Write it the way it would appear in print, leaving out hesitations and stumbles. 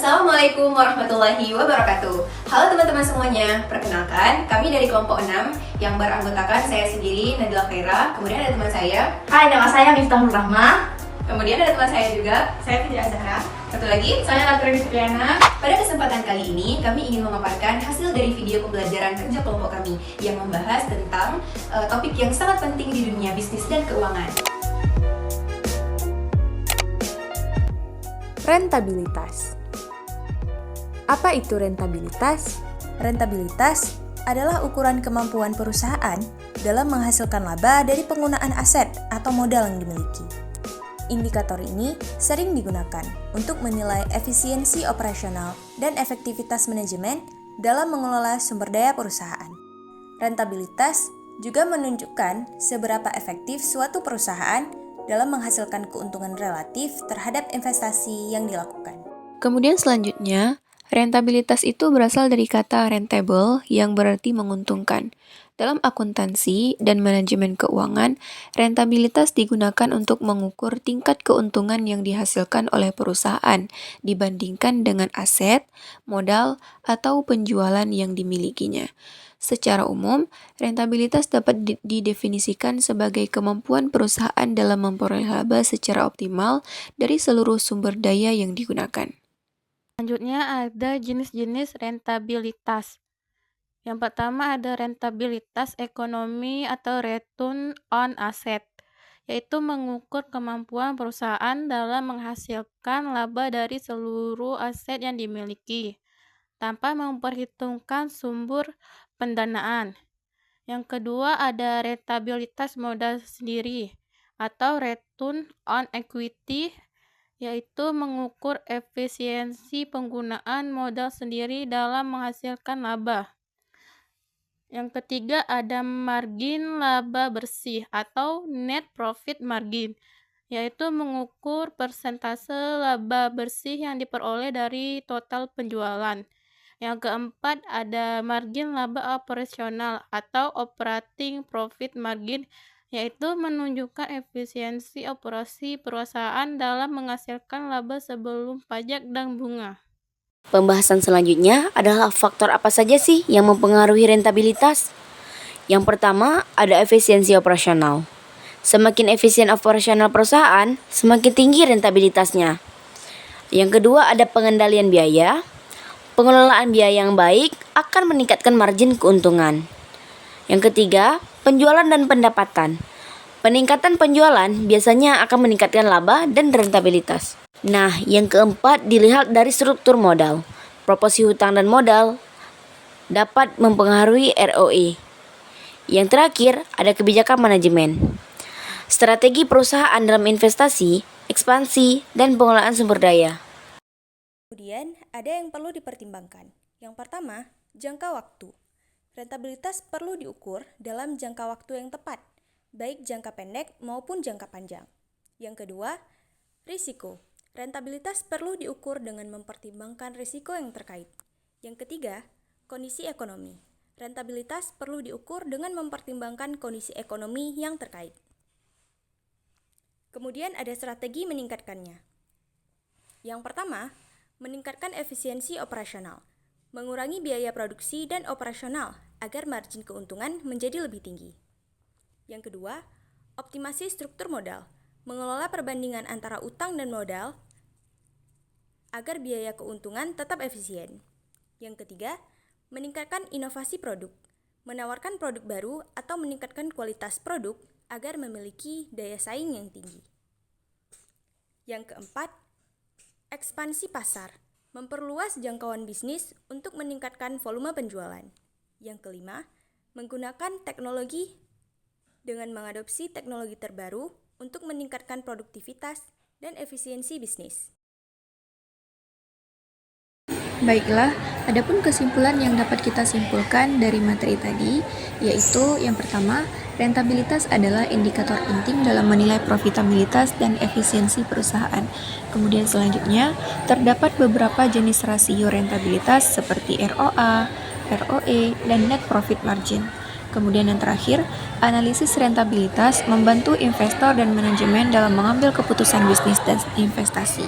Assalamualaikum warahmatullahi wabarakatuh. Halo teman-teman semuanya, perkenalkan kami dari kelompok 6 yang beranggotakan saya sendiri, Nadila Khaira. Kemudian ada teman saya. Hai, nama saya Miftahul Rahma. Kemudian ada teman saya juga, Saya Fitri Azhara. satu lagi. Saya Natri Fitriana. Pada kesempatan kali ini, kami ingin memaparkan hasil dari video pembelajaran kerja kelompok kami yang membahas tentang topik yang sangat penting di dunia bisnis dan keuangan. Rentabilitas. Apa itu rentabilitas? Rentabilitas adalah ukuran kemampuan perusahaan dalam menghasilkan laba dari penggunaan aset atau modal yang dimiliki. Indikator ini sering digunakan untuk menilai efisiensi operasional dan efektivitas manajemen dalam mengelola sumber daya perusahaan. Rentabilitas juga menunjukkan seberapa efektif suatu perusahaan dalam menghasilkan keuntungan relatif terhadap investasi yang dilakukan. Kemudian selanjutnya, rentabilitas itu berasal dari kata rentable yang berarti menguntungkan. Dalam akuntansi dan manajemen keuangan, rentabilitas digunakan untuk mengukur tingkat keuntungan yang dihasilkan oleh perusahaan dibandingkan dengan aset, modal, atau penjualan yang dimilikinya. Secara umum, rentabilitas dapat didefinisikan sebagai kemampuan perusahaan dalam memperoleh laba secara optimal dari seluruh sumber daya yang digunakan. Selanjutnya ada jenis-jenis rentabilitas. Yang pertama ada rentabilitas ekonomi atau return on asset, yaitu mengukur kemampuan perusahaan dalam menghasilkan laba dari seluruh aset yang dimiliki, tanpa memperhitungkan sumber pendanaan. Yang kedua ada rentabilitas modal sendiri, atau return on equity, yaitu mengukur efisiensi penggunaan modal sendiri dalam menghasilkan laba. Yang ketiga ada margin laba bersih atau net profit margin, yaitu mengukur persentase laba bersih yang diperoleh dari total penjualan. Yang keempat ada margin laba operasional atau operating profit margin, yaitu menunjukkan efisiensi operasi perusahaan dalam menghasilkan laba sebelum pajak dan bunga. Pembahasan selanjutnya adalah faktor apa saja sih yang mempengaruhi rentabilitas? Yang pertama, ada efisiensi operasional. Semakin efisien operasional perusahaan, semakin tinggi rentabilitasnya. Yang kedua, ada pengendalian biaya. Pengelolaan biaya yang baik akan meningkatkan margin keuntungan. Yang ketiga, penjualan dan pendapatan. Peningkatan penjualan biasanya akan meningkatkan laba dan rentabilitas. Nah, yang keempat dilihat dari struktur modal. Proporsi hutang dan modal dapat mempengaruhi ROE. Yang terakhir, ada kebijakan manajemen. Strategi perusahaan dalam investasi, ekspansi, dan pengelolaan sumber daya. Kemudian, ada yang perlu dipertimbangkan. Yang pertama, jangka waktu. Rentabilitas perlu diukur dalam jangka waktu yang tepat, baik jangka pendek maupun jangka panjang. Yang kedua, risiko. Rentabilitas perlu diukur dengan mempertimbangkan risiko yang terkait. Yang ketiga, kondisi ekonomi. Rentabilitas perlu diukur dengan mempertimbangkan kondisi ekonomi yang terkait. Kemudian ada strategi meningkatkannya. Yang pertama, meningkatkan efisiensi operasional, mengurangi biaya produksi dan operasional agar margin keuntungan menjadi lebih tinggi. Yang kedua, optimasi struktur modal, mengelola perbandingan antara utang dan modal agar biaya keuntungan tetap efisien. Yang ketiga, meningkatkan inovasi produk, menawarkan produk baru atau meningkatkan kualitas produk agar memiliki daya saing yang tinggi. Yang keempat, ekspansi pasar, memperluas jangkauan bisnis untuk meningkatkan volume penjualan. Yang kelima, menggunakan teknologi dengan mengadopsi teknologi terbaru untuk meningkatkan produktivitas dan efisiensi bisnis. Baiklah, adapun kesimpulan yang dapat kita simpulkan dari materi tadi, yaitu yang pertama, rentabilitas adalah indikator penting dalam menilai profitabilitas dan efisiensi perusahaan. Kemudian selanjutnya, terdapat beberapa jenis rasio rentabilitas seperti ROA, ROE, dan net profit margin. Kemudian yang terakhir, analisis rentabilitas membantu investor dan manajemen dalam mengambil keputusan bisnis dan investasi.